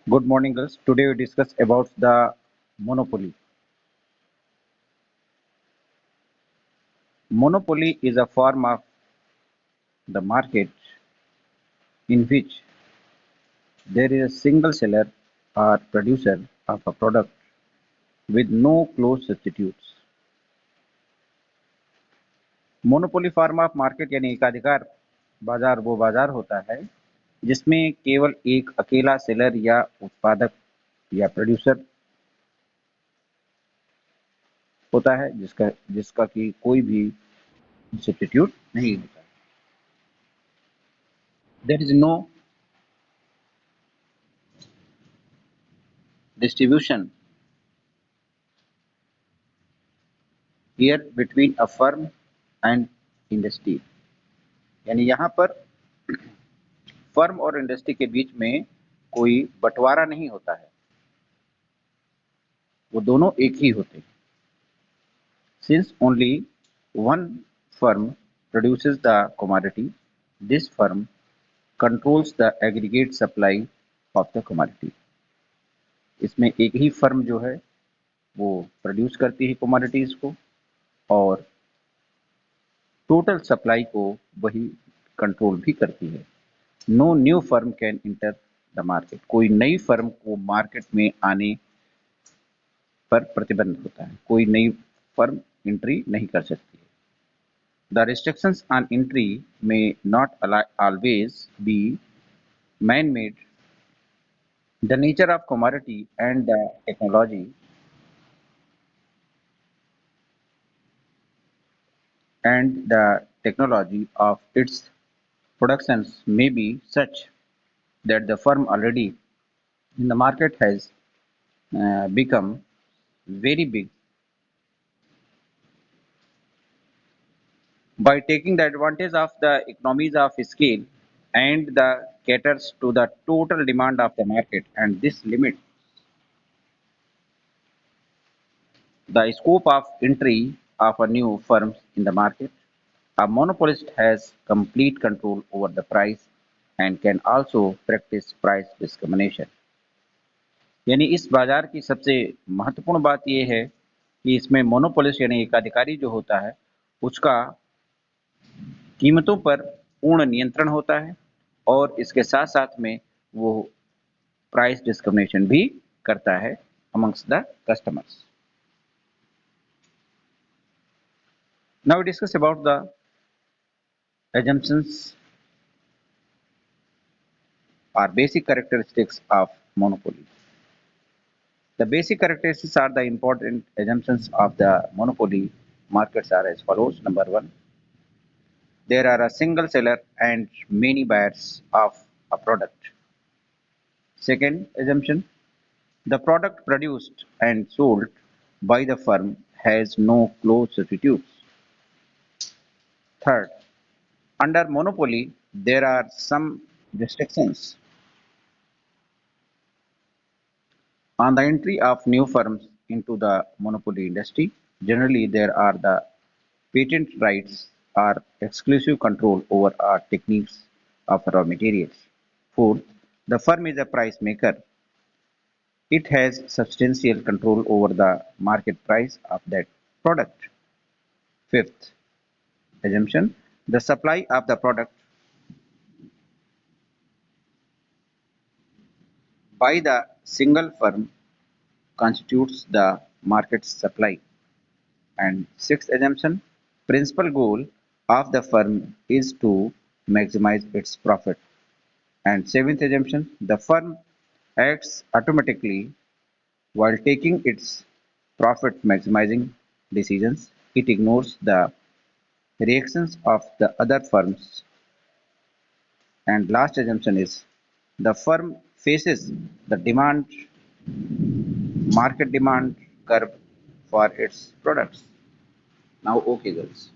Good morning, girls. Today we discuss about the monopoly. Monopoly is a form of the market in which there is a single seller or producer of a product with no close substitutes. Monopoly form of market यानी एकाधिकार बाजार वो बाजार होता है जिसमें केवल एक अकेला सेलर या उत्पादक या प्रोड्यूसर होता है जिसका जिसका कि कोई भी सब्स्टिट्यूट नहीं होता है. There is no distribution here between a firm and industry. यानी यहाँ पर फर्म और इंडस्ट्री के बीच में कोई बंटवारा नहीं होता है, वो दोनों एक ही होते हैं. Since only one firm produces the commodity, this firm controls the aggregate supply of the commodity. इसमें एक ही फर्म जो है वो प्रोड्यूस करती है कमोडिटीज को और टोटल सप्लाई को वही कंट्रोल भी करती है. No new firm can enter the market. कोई नई फर्म को मार्केट में आने पर प्रतिबंध होता है, कोई नई फर्म एंट्री नहीं कर सकती है. द रिस्ट्रिक्शंस ऑन एंट्री में not always be man made. The nature of commodity and the technology of its productions may be such that the firm already in the market has become very big. By taking the advantage of the economies of scale and the caters to the total demand of the market, and this limits the scope of entry of a new firms in the market. A monopolist has complete control over the price and can also practice price discrimination. यानी इस बाजार की सबसे महत्वपूर्ण बात यह है कि इसमें मोनोपोलिस्ट यानी एकाधिकारी जो होता है उसका कीमतों पर पूर्ण नियंत्रण होता है और इसके साथ साथ में वो प्राइस डिस्क्रिमिनेशन भी करता है amongst the customers. Now we discuss about the assumptions or basic characteristics of monopoly. The basic characteristics are the important assumptions of the monopoly markets are as follows. Number one, there are a single seller and many buyers of a product. Second assumption, the product produced and sold by the firm has no close substitutes. Third, under monopoly, there are some restrictions on the entry of new firms into the monopoly industry. Generally, there are the patent rights or exclusive control over our techniques of raw materials. Fourth, the firm is a price maker. It has substantial control over the market price of that product. Fifth assumption, the supply of the product by the single firm constitutes the market's supply. And sixth assumption, principal goal of the firm is to maximize its profit. And seventh assumption, the firm acts automatically while taking its profit maximizing decisions. It ignores the reactions of the other firms. And last assumption is the firm faces the market demand curve for its products. Now, okay, girls.